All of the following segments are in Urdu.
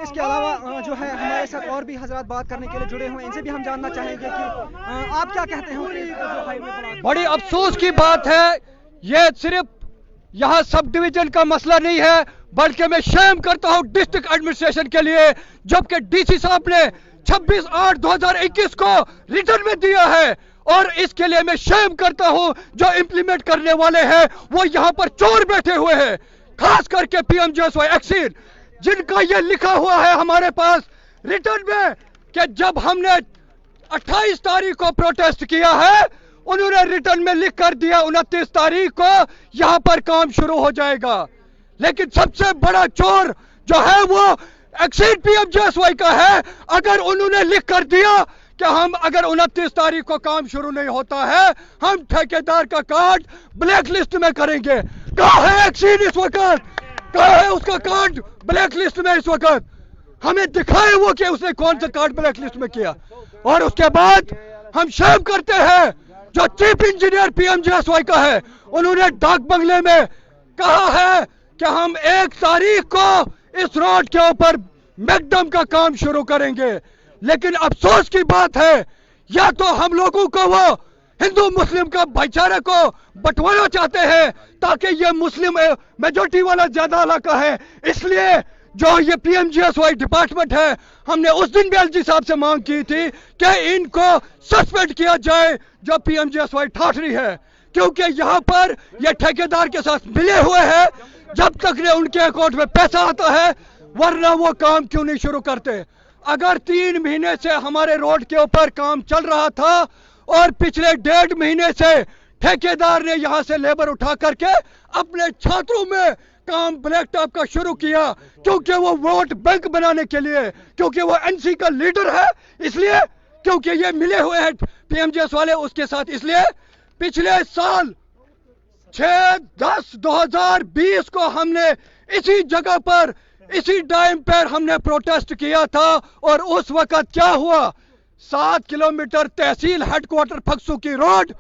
اس کے علاوہ جو ہے ہمارے ساتھ اور بھی حضرات بات کرنے کے لیے جڑے ہوئے ہیں، ان سے بھی ہم جاننا چاہیں گے کہ آپ کیا کہتے ہیں۔ بڑی افسوس کی بات ہے، یہ صرف یہاں سب ڈویژن کا مسئلہ نہیں ہے، بلکہ میں شیم کرتا ہوں ڈسٹرکٹ ایڈمنسٹریشن کے لیے، جبکہ ڈی سی صاحب نے 26/8/2021 کو ریٹرن میں دیا ہے، اور اس کے لیے میں شیم کرتا ہوں جو امپلیمنٹ کرنے والے ہیں وہ یہاں پر چور بیٹھے ہوئے ہیں، خاص کر کے P M G S Y XEN, جن کا یہ لکھا ہوا ہے ہمارے پاس ریٹرن میں کہ جب ہم نے 28 تاریخ کو پروٹیسٹ کیا ہے، انہوں نے ریٹرن میں لکھ کر دیا 29 تاریخ کو یہاں پر کام شروع ہو جائے گا، لیکن سب سے بڑا چور جو ہے وہ XEN P M G S Y کا ہے۔ اگر انہوں نے لکھ کر دیا کہ ہم اگر 29 تاریخ کو کام شروع نہیں ہوتا ہے ہم ٹھیکیدار کا کارڈ بلیک لسٹ میں کریں گے، کہاں ہے ایکسین اس وقت؟ کہاں ہے اس کا کارڈ بلیک لسٹ میں اس وقت؟ ہمیں دکھائے وہ کہ اس نے کون سا کارڈ بلیک لسٹ میں کیا۔ اور اس کے بعد ہم شیم کرتے ہیں جو chief engineer P M G S Y کا ہے، انہوں نے ڈاک بنگلے میں کہا ہے کہ ہم 1 تاریخ کو اس روڈ کے اوپر میکڈم کا کام شروع کریں گے، لیکن افسوس کی بات ہے یا تو ہم لوگوں کو وہ ہندو مسلم کا بھائی چارے کو بٹوانا چاہتے ہیں تاکہ یہ مسلم میجورٹی والا زیادہ علاقہ ہے، اس لیے جو یہ P M G S Y department ہے، ہم نے اس دن بھی ایل جی صاحب سے مانگ کی تھی کہ ان کو سسپینڈ کیا جائے جو P M G S Y ٹھاٹری ہے، کیونکہ یہاں پر یہ ٹھیکیدار کے ساتھ ملے ہوئے ہیں، جب تک نے ان کے اکاؤنٹ میں پیسہ آتا ہے ورنہ وہ کام کیوں نہیں شروع کرتے۔ اگر 3 مہینے سے ہمارے روڈ کے اوپر کام چل رہا تھا اور پچھلے 1.5 مہینے سے ٹھیکیدار نے یہاں سے لیبر اٹھا کر کے اپنے چھاتروں میں کام بلیک ٹاپ کا شروع کیا، کیونکہ وہ ووٹ بینک بنانے کے لیے، کیونکہ وہ این سی کا لیڈر ہے، اس لیے کیونکہ یہ ملے ہوئے ہیں پی ایم جی ایس والے اس کے ساتھ، اس لیے پچھلے سال 6/10/2020 کو ہم نے اسی جگہ پر اسی ٹائم پر ہم نے پروٹیسٹ کیا تھا، اور اس وقت کیا ہوا؟ 7 کلومیٹر تحصیل ہیڈ کوارٹر پھکسو کی روڈ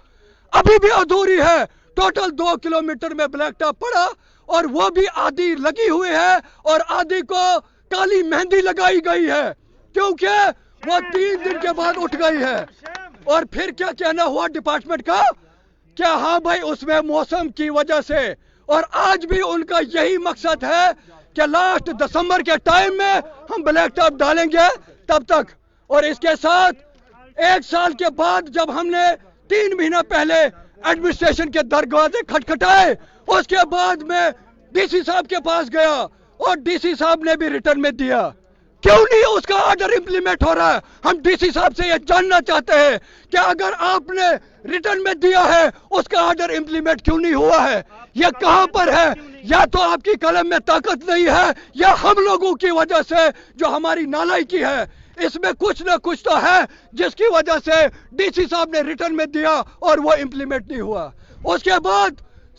ابھی بھی ادھوری ہے، ٹوٹل 2 کلومیٹر میں بلیک ٹاپ پڑا، اور وہ بھی آدھی لگی ہوئی ہے اور آدھی کو کالی مہندی لگائی گئی ہے، کیونکہ وہ 3 دن کے بعد اٹھ گئی ہے۔ اور پھر کیا کہنا ہوا ڈپارٹمنٹ کا؟ کیا ہاں بھائی اس میں موسم کی وجہ سے، اور آج بھی ان کا یہی مقصد ہے کہ لاسٹ دسمبر کے ٹائم میں ہم بلیک ٹاپ ڈالیں گے تب تک۔ اور اس کے ساتھ 1 سال کے بعد جب ہم نے 3 مہینہ پہلے ایڈمنسٹریشن کے دروازے کھٹکھٹائے، اس کے بعد میں ڈی سی صاحب کے پاس گیا اور ڈی سی صاحب نے بھی ریٹرن میں دیا، کیوں نہیں اس کا آرڈر امپلیمنٹ ہو رہا ہے؟ ہم ڈی سی صاحب سے یہ جاننا چاہتے ہیں کہ اگر آپ نے ریٹرن میں دیا ہے اس کا آرڈر امپلیمنٹ کیوں نہیں ہوا ہے؟ یہ کہاں پر ہے؟ یا تو آپ کی قلم میں طاقت نہیں ہے یا ہم لوگوں کی وجہ سے جو ہماری نالائکی ہے، اس میں کچھ نہ کچھ تو ہے جس کی وجہ سے ڈی سی صاحب نے ریٹرن میں دیا اور وہ امپلیمنٹ نہیں ہوا۔ اس کے بعد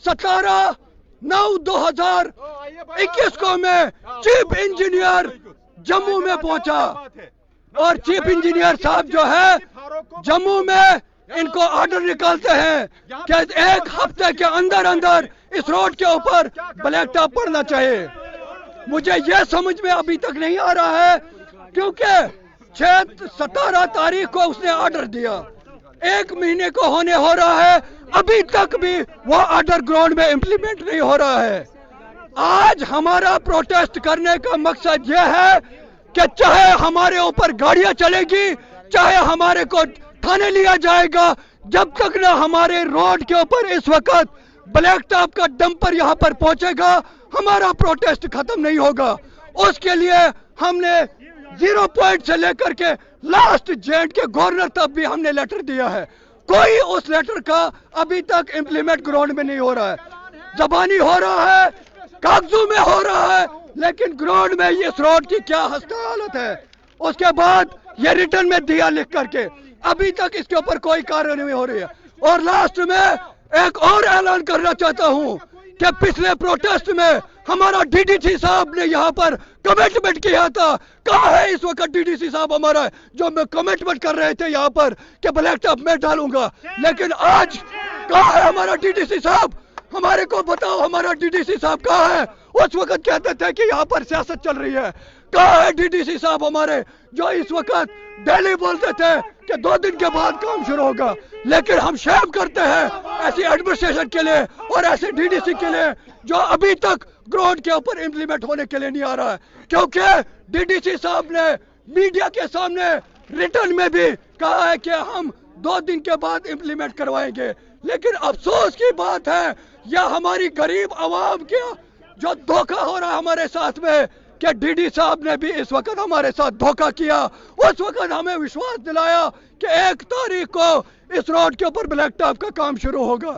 17/9/2021 کو میں چیف انجینئر جموں میں پہنچا، اور چیف انجینئر صاحب جو ہے جموں میں ان کو آرڈر نکالتے ہیں کہ 1 ہفتے کے اندر اندر اس روڈ کے اوپر بلیک ٹاپ پڑنا چاہیے۔ مجھے یہ سمجھ میں ابھی تک نہیں آ رہا ہے، کیونکہ 17 تاریخ کو اس نے آرڈر دیا، 1 مہینے کو ہونے ہو رہا ہے، ابھی تک بھی وہ آرڈر گراؤنڈ میں امپلیمنٹ نہیں ہو رہا ہے۔ آج ہمارا پروٹیسٹ کرنے کا مقصد یہ ہے کہ چاہے ہمارے اوپر گاڑیاں چلے گی، چاہے ہمارے کو تھانے لیا جائے گا، جب تک نہ ہمارے روڈ کے اوپر اس وقت بلیک ٹاپ کا ڈمپر یہاں پر پہنچے گا ہمارا پروٹیسٹ ختم نہیں ہوگا۔ اس کے لیے ہم نے 0 پوائنٹ سے لے کر کے لاسٹ جینٹ کے گورنر تک بھی ہم نے لیٹر دیا ہے، کوئی اس لیٹر کا ابھی تک امپلیمنٹ گراؤنڈ میں نہیں ہو رہا ہے، زبانی ہو رہا ہے، کاغذوں میں ہو رہا ہے، لیکن گراؤنڈ میں اس روڈ کی کیا ہستا حالت ہے۔ اس کے بعد یہ ریٹرن میں دیا لکھ کر کے، ابھی تک اس کے اوپر کوئی کارروائی نہیں ہو رہی ہے۔ اور لاسٹ میں ایک اور اعلان کرنا چاہتا ہوں کہ پچھلے پروٹیسٹ میں ہمارا ڈی ڈی سی صاحب نے یہاں پر کمٹمنٹ کیا تھا، کہاں ہے اس وقت ڈی ڈی سی صاحب ہمارا جو میں کمٹمنٹ کر رہے تھے یہاں پر کہ بلیک ٹاپ میں ڈالوں گا، لیکن آج کہاں ہے ہمارا ڈی ڈی سی صاحب؟ ہمارے کو بتاؤ ہمارا ڈی ڈی سی صاحب کہاں ہے؟ اس وقت کہتے تھے کہ یہاں پر سیاست چل رہی ہے، کہاں ہے DDC صاحب ہمارے جو اس وقت ڈیلی بولتے تھے کہ 2 دن کے بعد کام شروع ہوگا؟ لیکن ہم شیم کرتے ہیں ایسی ایڈمنسٹریشن کے لیے اور ایسے DDC کے لیے جو ابھی تک گراؤنڈ کے اوپر امپلیمنٹ ہونے کے لیے نہیں آ رہا ہے، کیونکہ DDC صاحب نے میڈیا کے سامنے ریٹرن میں بھی کہا ہے کہ ہم 2 دن کے بعد امپلیمنٹ کروائیں گے، لیکن افسوس کی بات ہے یہ ہماری غریب عوام کے جو دھوکہ ہو رہا ہے ہمارے ساتھ میں کہ DD صاحب نے بھی اس وقت ہمارے ساتھ دھوکہ کیا۔ اس وقت ہمیں وشواس دلایا کہ 1 تاریخ کو اس روڈ کے اوپر بلیک ٹاپ کا کام شروع ہوگا۔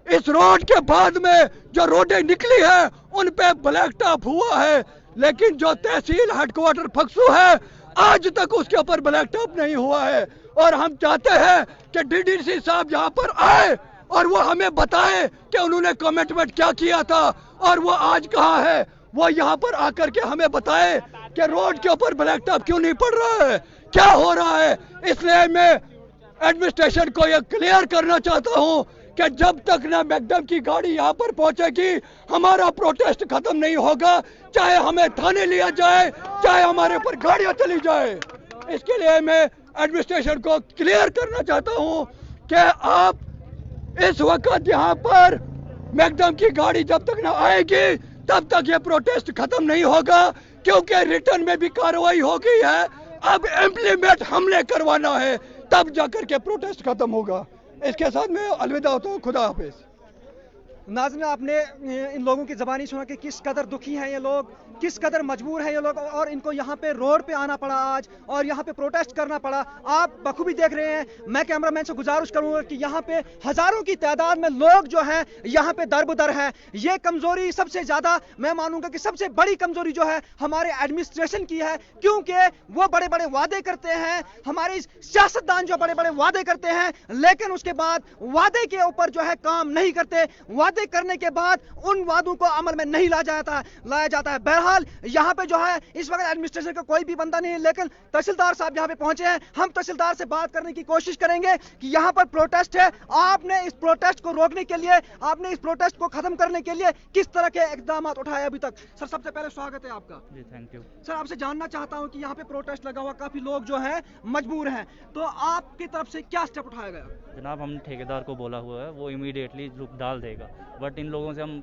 اس روڈ کے بعد میں جو روڈیں نکلی ہیں ان پہ بلیک ٹاپ ہوا ہے، لیکن جو تحصیل ہیڈ کوارٹر پھکسو ہے آج تک اس کے اوپر بلیک ٹاپ نہیں ہوا ہے، اور ہم چاہتے ہیں کہ DDC صاحب یہاں پر آئے اور وہ ہمیں بتائے کہ انہوں نے کمٹمنٹ کیا کیا تھا اور وہ آج کہاں ہے۔ وہ یہاں پر آ کر کے ہمیں بتائے کہ روڈ کے اوپر بلیک ٹاپ کیوں نہیں پڑ رہا ہے، کیا ہو رہا ہے۔ اس لیے میں ایڈمنسٹریشن کو یہ کلیئر کرنا چاہتا ہوں کہ جب تک نہ میکڈم کی گاڑی یہاں پر پہنچے گی ہمارا پروٹیسٹ ختم نہیں ہوگا، چاہے ہمیں تھانے لیا جائے چاہے ہمارے اوپر گاڑیاں چلی جائے۔ اس کے لیے میں ایڈمنسٹریشن کو کلیئر کرنا چاہتا ہوں کہ آپ اس وقت یہاں پر میکڈم کی گاڑی جب تک نہ آئے گی تب تک یہ پروٹیسٹ ختم نہیں ہوگا، کیونکہ ریٹرن میں بھی کارروائی ہو گئی ہے۔ اب امپلیمنٹ ہم نے کروانا ہے، تب جا کر کے پروٹیسٹ ختم ہوگا۔ اس کے ساتھ میں الوداع ہوتا ہوں، خدا حافظ۔ ناظرین، آپ نے ان لوگوں کی زبانی سنا کہ کس قدر دکھی ہیں یہ لوگ، کس قدر مجبور ہیں یہ لوگ، اور ان کو یہاں پہ روڈ پہ آنا پڑا آج اور یہاں پہ پروٹیسٹ کرنا پڑا۔ آپ بخوبی دیکھ رہے ہیں، میں کیمرہ مین سے گزارش کروں گا کہ یہاں پہ ہزاروں کی تعداد میں لوگ جو ہیں یہاں پہ در بدر ہے۔ یہ کمزوری سب سے زیادہ میں مانوں گا کہ سب سے بڑی کمزوری جو ہے ہمارے ایڈمنسٹریشن کی ہے، کیونکہ وہ بڑے بڑے وعدے کرتے ہیں، ہمارے سیاستدان جو بڑے بڑے وعدے کرتے ہیں لیکن اس کے بعد وعدے کے اوپر جو ہے کام نہیں کرتے، وعدے کرنے کے بعد ان وعدوں کو عمل میں نہیں لایا جاتا ہے۔ بہرحال یہاں پہ جو ہے اس وقت ایڈمنسٹریشن کا کوئی بھی بندہ نہیں ہے، لیکن تحصیلدار صاحب یہاں پہ پہنچے ہیں۔ ہم تحصیلدار سے بات کرنے کی کوشش کریں گے کہ یہاں پر پروٹیسٹ ہے، آپ نے اس پروٹیسٹ کو روکنے کے لیے، آپ نے اس پروٹیسٹ کو ختم کرنے کے لیے کس طرح کے اقدامات اٹھائے ابھی تک؟ سر، سب سے پہلے سواگت ہے آپ کا۔ جی تھینک یو سر، آپ سے جاننا چاہتا ہوں کہ یہاں پہ پروٹیسٹ لگا ہوا، کافی لوگ جو ہیں مجبور ہیں، تو آپ کی طرف سے کیا اسٹیپ اٹھایا گیا؟ جناب، ہم نے ٹھیکیدار کو بولا ہوا ہے وہ امیڈیٹلی ڈال دے گا، بٹ ان لوگوں سے ہم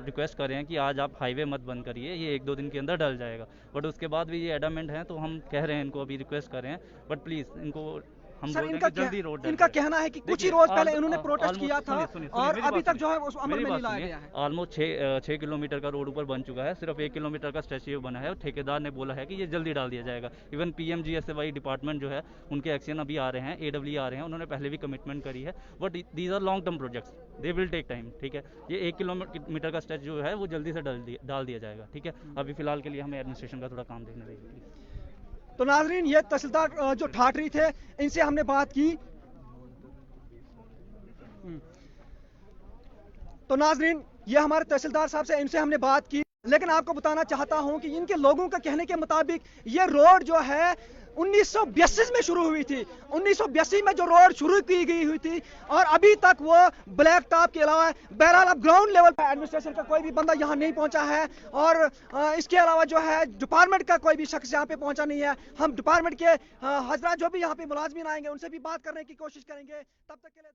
ریکویسٹ کر رہے ہیں کہ آج آپ ہائی وے مت بند کریے، یہ 1-2 دن کے اندر ڈل جائے گا، بٹ اس کے بعد بھی یہ ایڈامنٹ ہیں تو ہم کہہ رہے ہیں ان کو ابھی ریکویسٹ کر رہے ہیں، بٹ پلیز ان کو ہم سر، بولتے ہیں کہ جلدی روڈ ان کا کہنا ہے کہ کچھ ہی روز پہلے انہوں نے پروٹیسٹ کیا تھا اور ابھی تک جو ہے اس عمل میں نہیں لایا گیا ہے۔ آلموسٹ 6 کلومیٹر کا روڈ اوپر بن چکا ہے، صرف 1 کلومیٹر کا اسٹریچ بنا ہے، اور ٹھیکیدار نے بولا ہے کہ یہ جلدی ڈال دیا جائے گا۔ ایون PMGSY ڈپارٹمنٹ جو ہے ان کے ایکشن ابھی آ رہے ہیں، AWE آ رہے ہیں، انہوں نے پہلے بھی کمٹمنٹ کری ہے، but these are long term projects, they will take time, ٹھیک ہے۔ یہ 1 کلومیٹر کا اسٹریچ جو ہے وہ جلدی سے ڈال دیا جائے گا، ٹھیک ہے۔ ابھی فی الحال کے لیے ہمیں ایڈمنسٹریشن کا تھوڑا کام دیکھنا چاہیے۔ تو ناظرین، یہ تحصیلدار جو ٹھاٹری تھے ان سے ہم نے بات کی۔ تو ناظرین، یہ ہمارے تحصیلدار صاحب سے، ان سے ہم نے بات کی، لیکن آپ کو بتانا چاہتا ہوں کہ ان کے لوگوں کا کہنے کے مطابق یہ روڈ جو ہے 1982 میں شروع ہوئی تھی، 1982 میں جو روڈ شروع کی گئی ہوئی تھی اور ابھی تک وہ بلیک ٹاپ کے علاوہ، بہرحال اب گراؤنڈ لیول پر ایڈمنسٹریشن کا کوئی بھی بندہ یہاں نہیں پہنچا ہے، اور اس کے علاوہ جو ہے ڈپارٹمنٹ کا کوئی بھی شخص یہاں پہ پہنچا نہیں ہے۔ ہم ڈپارٹمنٹ کے حضرات جو بھی یہاں پہ ملازمین آئیں گے ان سے بھی بات کرنے کی کوشش کریں گے، تب تک کے لیے